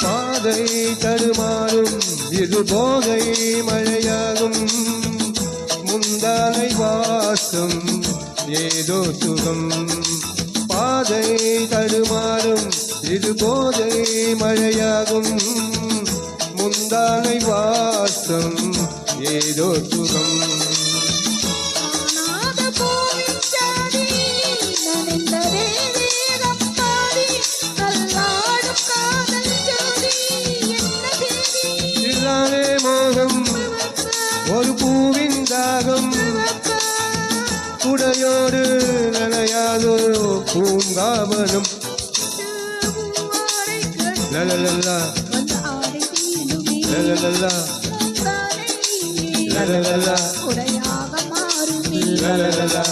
பாதை தடுமாறும் இது போதை மழையாகும் முந்தானை வாசம் ஏதோ சுகம் பாதை தடுமாறும் இது போதை மழையாகும் முந்தானை வாசம் ஏதோ சுகம் மோகம் ஒரு பூவின் தாகம் குடையோடு நனையாதோ பூங்காவனம் லலலல்லா லலலல்லா லலலல்லா லலலல்லா